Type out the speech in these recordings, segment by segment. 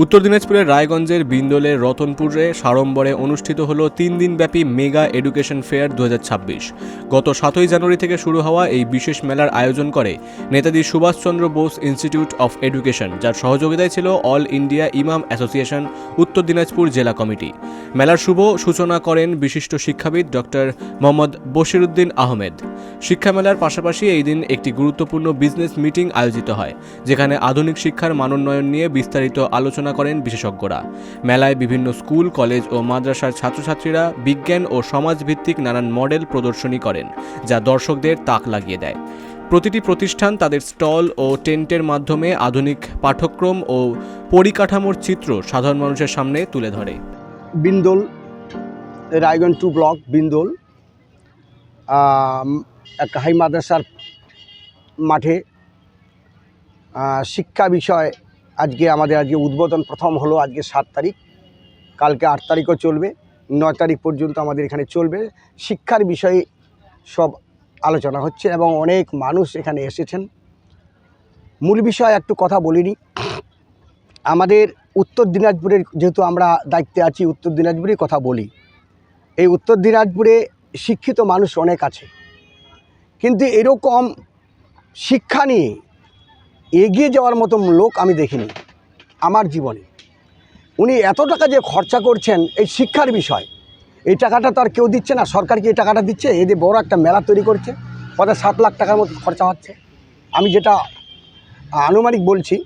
উত্তর দিনাজপুরের রায়গঞ্জের বিন্দোলের রতনপুরে সাড়ম্বরে অনুষ্ঠিত হল 3 দিনব্যাপী মেগা এডুকেশন ফেয়ার 2026। গত 7ই জানুয়ারি থেকে শুরু হওয়া এই বিশেষ মেলার আয়োজন করে Netaji Subhas Chandra Bose Institute of Education, যার সহযোগিতায় ছিল অল ইন্ডিয়া ইমাম অ্যাসোসিয়েশন উত্তর দিনাজপুর জেলা কমিটি। মেলার শুভ সূচনা করেন বিশিষ্ট শিক্ষাবিদ ডক্টর মোহাম্মদ বশিরউদ্দিন আহমেদ। শিক্ষামেলার পাশাপাশি এই দিন একটি গুরুত্বপূর্ণ বিজনেস মিটিং আয়োজিত হয়, যেখানে আধুনিক শিক্ষার মানোন্নয়ন নিয়ে বিস্তারিত আলোচনা করেন বিশেষজ্ঞরা। মেলায় বিভিন্ন স্কুল, কলেজ ও মাদ্রাসার ছাত্রছাত্রীরা বিজ্ঞান ও সমাজভিত্তিক নানান মডেল প্রদর্শনী করেন, যা দর্শকদের তাক লাগিয়ে দেয়। প্রতিটি প্রতিষ্ঠান তাদের স্টল ও টেন্টের মাধ্যমে আধুনিক পাঠ্যক্রম ও পরিকাঠামোর চিত্র সাধারণ মানুষের সামনে তুলে ধরে। বিন্দোল, রায়গঞ্জ 2 ব্লক বিন্দোল একটা হাই মাদ্রাসার মাঠে শিক্ষা বিষয় আজকে উদ্বোধন প্রথম হলো। আজকে 7 তারিখ, কালকে 8 তারিখও চলবে, 9 তারিখ পর্যন্ত আমাদের এখানে চলবে। শিক্ষার বিষয়ে সব আলোচনা হচ্ছে এবং অনেক মানুষ এখানে এসেছেন। মূল বিষয় একটু কথা বলিনি। আমাদের উত্তর দিনাজপুরের, যেহেতু আমরা দায়িত্বে আছি, উত্তর দিনাজপুরের কথা বলি। এই উত্তর দিনাজপুরে শিক্ষিত মানুষ অনেক আছে, কিন্তু এরকম শিক্ষা নিয়ে এগিয়ে যাওয়ার মতো লোক আমি দেখিনি আমার জীবনে। উনি এত টাকা যে খরচা করছেন এই শিক্ষার বিষয়, এই টাকাটা তো আর কেউ দিচ্ছে না, সরকার কি এই টাকাটা দিচ্ছে? এদের বড় একটা মেলা তৈরি করছে, প্রায় 7 লাখ টাকার মতো খরচা হচ্ছে। আমি যেটা আনুমানিক বলছি,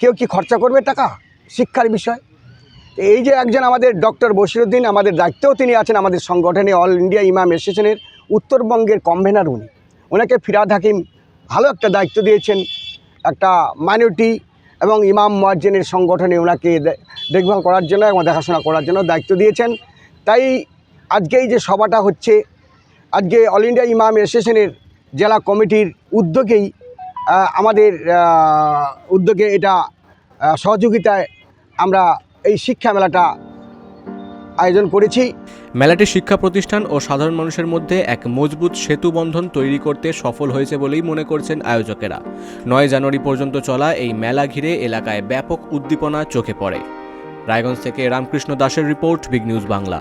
কেউ কি খরচা করবে টাকা শিক্ষার বিষয়? এই যে একজন আমাদের ডক্টর বশিরউদ্দিন, আমাদের দায়িত্বেও তিনি আছেন আমাদের সংগঠনে, অল ইন্ডিয়া ইমাম অ্যাসোসিয়েশনের উত্তরবঙ্গের কনভেনার উনি। ওনাকে ফিরহাদ হাকিম ভালো একটা দায়িত্ব দিয়েছেন, একটা মাইনরিটি এবং ইমাম মুয়াজ্জিনের সংগঠনে ওনাকে দেখভাল করার জন্য এবং দেখাশোনা করার জন্য দায়িত্ব দিয়েছেন। তাই আজকে এই যে সভাটা হচ্ছে, আজকে অল ইন্ডিয়া ইমাম অ্যাসোসিয়েশনের জেলা কমিটির উদ্যোগেই আমাদের উদ্যোগে এটা সহযোগিতায় আমরা এই শিক্ষা মেলাটা আয়োজন করেছি। মেলাটি শিক্ষা প্রতিষ্ঠান ও সাধারণ মানুষের মধ্যে এক মজবুত সেতু বন্ধন তৈরি করতে সফল হয়েছে বলেই মনে করছেন আয়োজকেরা। 9 জানুয়ারি পর্যন্ত চলা এই মেলা ঘিরে এলাকায় ব্যাপক উদ্দীপনা চোখে পড়ে। রায়গঞ্জ থেকে রামকৃষ্ণ দাসের রিপোর্ট, বিগ নিউজ বাংলা।